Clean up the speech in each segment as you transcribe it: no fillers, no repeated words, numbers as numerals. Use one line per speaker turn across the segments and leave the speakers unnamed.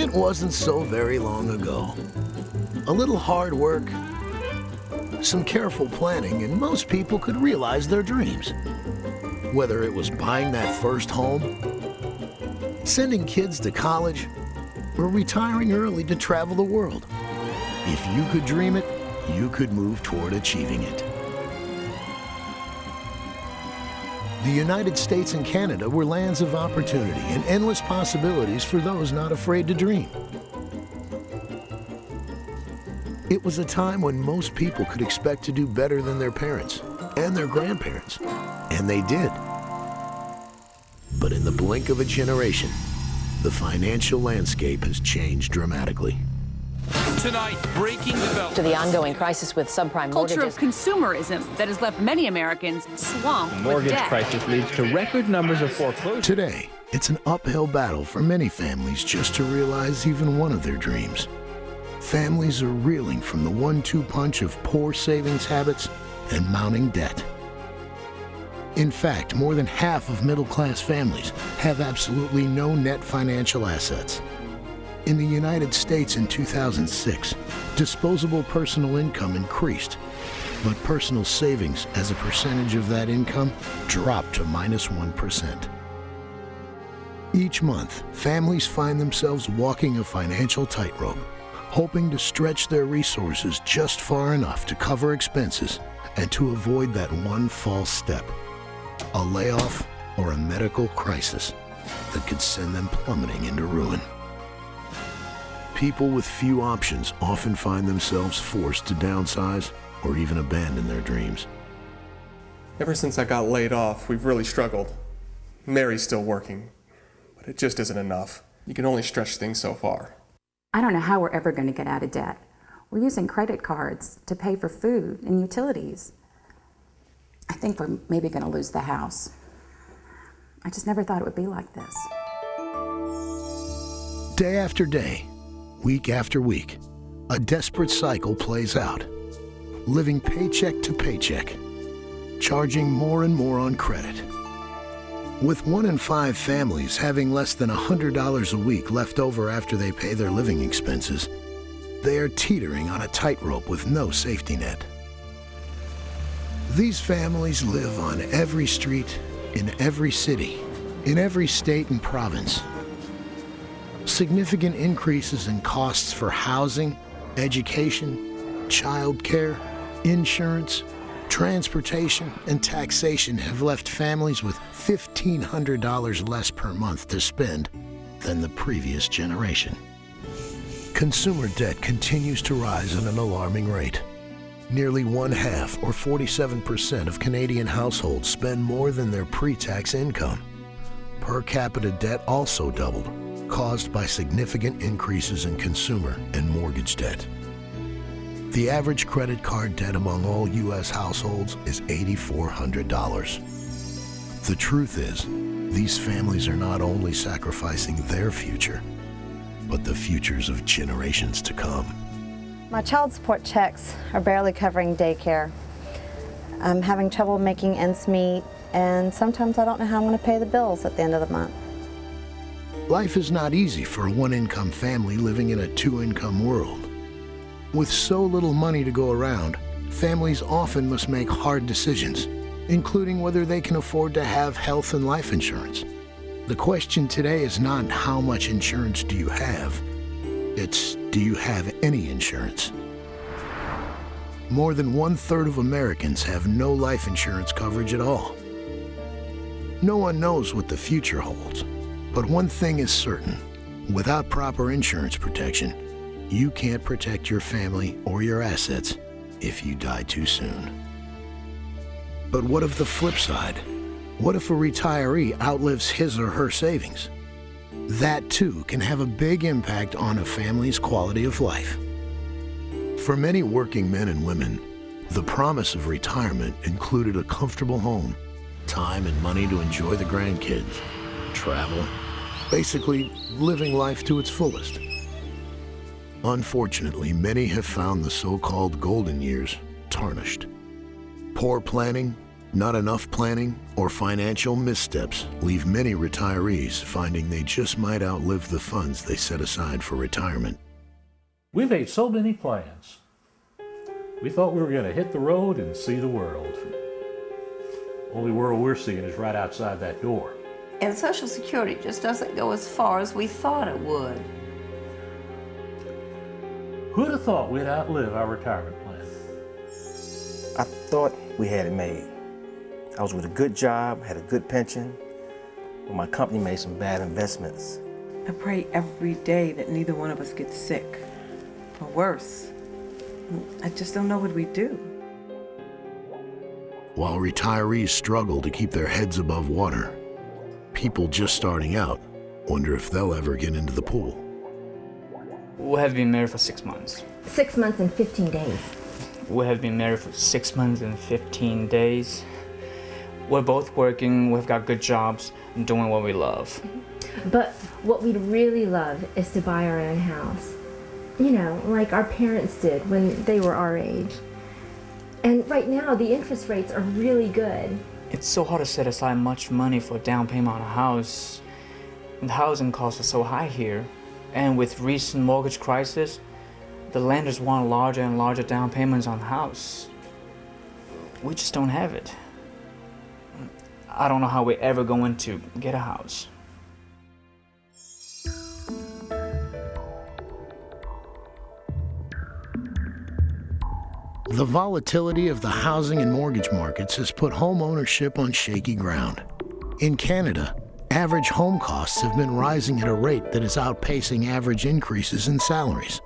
It wasn't so very long ago. A little hard work, some careful planning, and most people could realize their dreams. Whether it was buying that first home, sending kids to college, or retiring early to travel the world. If you could dream it, you could move toward achieving it. The United States and Canada were lands of opportunity and endless possibilities for those not afraid to dream. It was a time when most people could expect to do better than their parents and their grandparents, and they did. But in the blink of a generation, the financial landscape has changed dramatically.
Tonight, breaking development.
To the ongoing crisis with subprime mortgages.
Culture of consumerism that has left many Americans swamped with
mortgage
debt.
crisis leads to record numbers of foreclosures.
Today, it's an uphill battle for many families just to realize even one of their dreams. Families are reeling from the 1-2 punch of poor savings habits and mounting debt. In fact, more than half of middle-class families have absolutely no net financial assets. In the United States in 2006, disposable personal income increased, but personal savings as a percentage of that income dropped to -1%. Each month, families find themselves walking a financial tightrope, hoping to stretch their resources just far enough to cover expenses and to avoid that one false step, a layoff or a medical crisis that could send them plummeting into ruin. People with few options often find themselves forced to downsize or even abandon their dreams.
Ever since I got laid off, we've really struggled. Mary's still working, but it just isn't enough. You can only stretch things so far.
I don't know how we're ever going to get out of debt. We're using credit cards to pay for food and utilities. I think we're maybe going to lose the house. I just never thought it would be like this.
Day after day, week after week, a desperate cycle plays out. Living paycheck to paycheck, charging more and more on credit. With 1 in 5 families having less than $100 a week left over after they pay their living expenses, they are teetering on a tightrope with no safety net. These families live on every street, in every city, in every state and province. Significant increases in costs for housing, education, child care, insurance, transportation, and taxation have left families with $1,500 less per month to spend than the previous generation. Consumer debt continues to rise at an alarming rate. Nearly 1/2, or 47% of Canadian households spend more than their pre-tax income. Per capita debt also doubled, caused by significant increases in consumer and mortgage debt. The average credit card debt among all U.S. households is $8,400. The truth is, these families are not only sacrificing their future, but the futures of generations to come.
My child support checks are barely covering daycare. I'm having trouble making ends meet, and sometimes I don't know how I'm going to pay the bills at the end of the month.
Life is not easy for a 1-income family living in a 2-income world. With so little money to go around, families often must make hard decisions, including whether they can afford to have health and life insurance. The question today is not how much insurance do you have, it's do you have any insurance? More than 1/3 of Americans have no life insurance coverage at all. No one knows what the future holds, but one thing is certain: without proper insurance protection, you can't protect your family or your assets if you die too soon. But what of the flip side? What if a retiree outlives his or her savings? That too can have a big impact on a family's quality of life. For many working men and women, the promise of retirement included a comfortable home, time and money to enjoy the grandkids, travel, basically living life to its fullest. Unfortunately, many have found the so-called golden years tarnished. Poor planning, Not enough planning or financial missteps leave many retirees finding they just might outlive the funds they set aside for retirement.
We made so many plans. We thought we were going to hit the road and see the world. Only world we're seeing is right outside that door.
And Social Security just doesn't go as far as we thought it would.
Who'd have thought we'd outlive our retirement plan?
I thought we had it made. I was with a good job, had a good pension, but my company made some bad investments.
I pray every day that neither one of us gets sick, or worse. I just don't know what we do.
While retirees struggle to keep their heads above water, people just starting out wonder if they'll ever get into the pool.
We have been married for 6 months.
6 months and 15 days.
We have been married for 6 months and 15 days. We're both working, we've got good jobs, and doing what we love.
But what we'd really love is to buy our own house. You know, like our parents did when they were our age. And right now, the interest rates are really good.
It's so hard to set aside much money for a down payment on a house. And the housing costs are so high here. And with recent mortgage crisis, the lenders want larger and larger down payments on the house. We just don't have it. I don't know how we're ever going to get a house.
The volatility of the housing and mortgage markets has put home ownership on shaky ground. In Canada, average home costs have been rising at a rate that is outpacing average increases in salaries.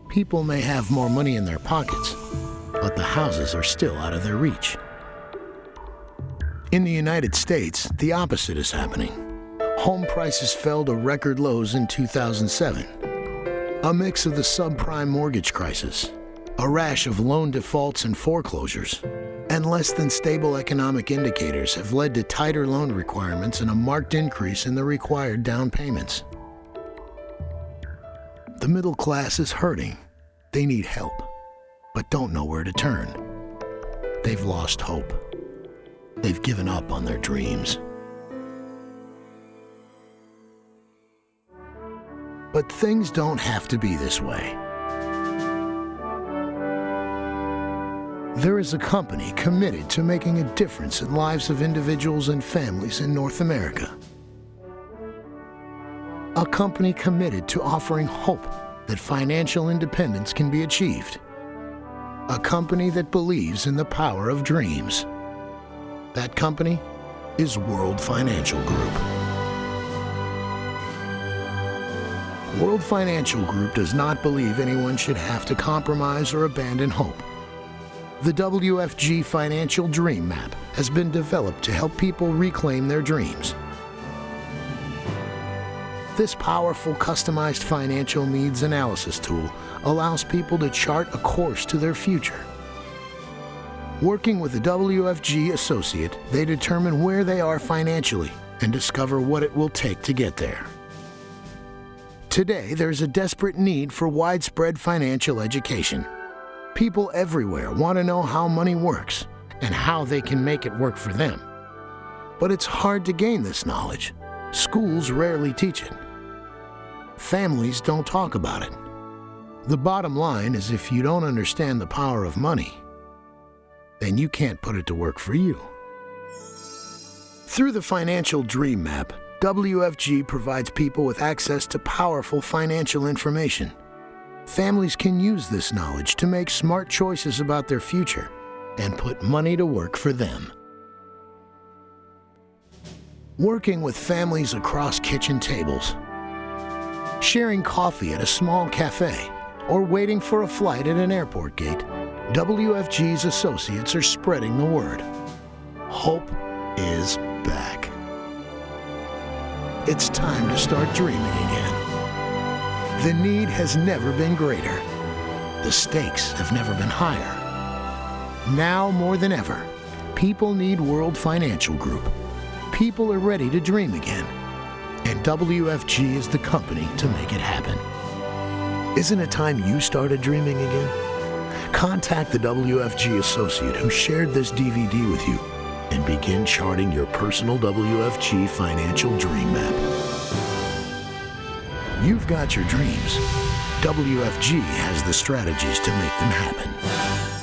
People may have more money in their pockets, but the houses are still out of their reach. In the United States, the opposite is happening. Home prices fell to record lows in 2007. A mix of the subprime mortgage crisis, a rash of loan defaults and foreclosures, and less than stable economic indicators have led to tighter loan requirements and a marked increase in the required down payments. The middle class is hurting. They need help, but don't know where to turn. They've lost hope. They've given up on their dreams. But things don't have to be this way. There is a company committed to making a difference in lives of individuals and families in North America. A company committed to offering hope that financial independence can be achieved. A company that believes in the power of dreams. That company is World Financial Group. World Financial Group does not believe anyone should have to compromise or abandon hope. The WFG Financial Dream Map has been developed to help people reclaim their dreams. This powerful, customized financial needs analysis tool allows people to chart a course to their future. Working with a WFG associate, they determine where they are financially and discover what it will take to get there. Today, there's a desperate need for widespread financial education. People everywhere want to know how money works and how they can make it work for them. But it's hard to gain this knowledge. Schools rarely teach it. Families don't talk about it. The bottom line is if you don't understand the power of money, then you can't put it to work for you. Through the Financial Dream Map, WFG provides people with access to powerful financial information. Families can use this knowledge to make smart choices about their future and put money to work for them. Working with families across kitchen tables, sharing coffee at a small cafe, or waiting for a flight at an airport gate, WFG's associates are spreading the word. Hope is back. It's time to start dreaming again. The need has never been greater. The stakes have never been higher. Now more than ever, people need World Financial Group. People are ready to dream again, and WFG is the company to make it happen. Isn't it time you started dreaming again? Contact the WFG associate who shared this DVD with you begin charting your personal WFG financial dream map. You've got your dreams. WFG has the strategies to make them happen.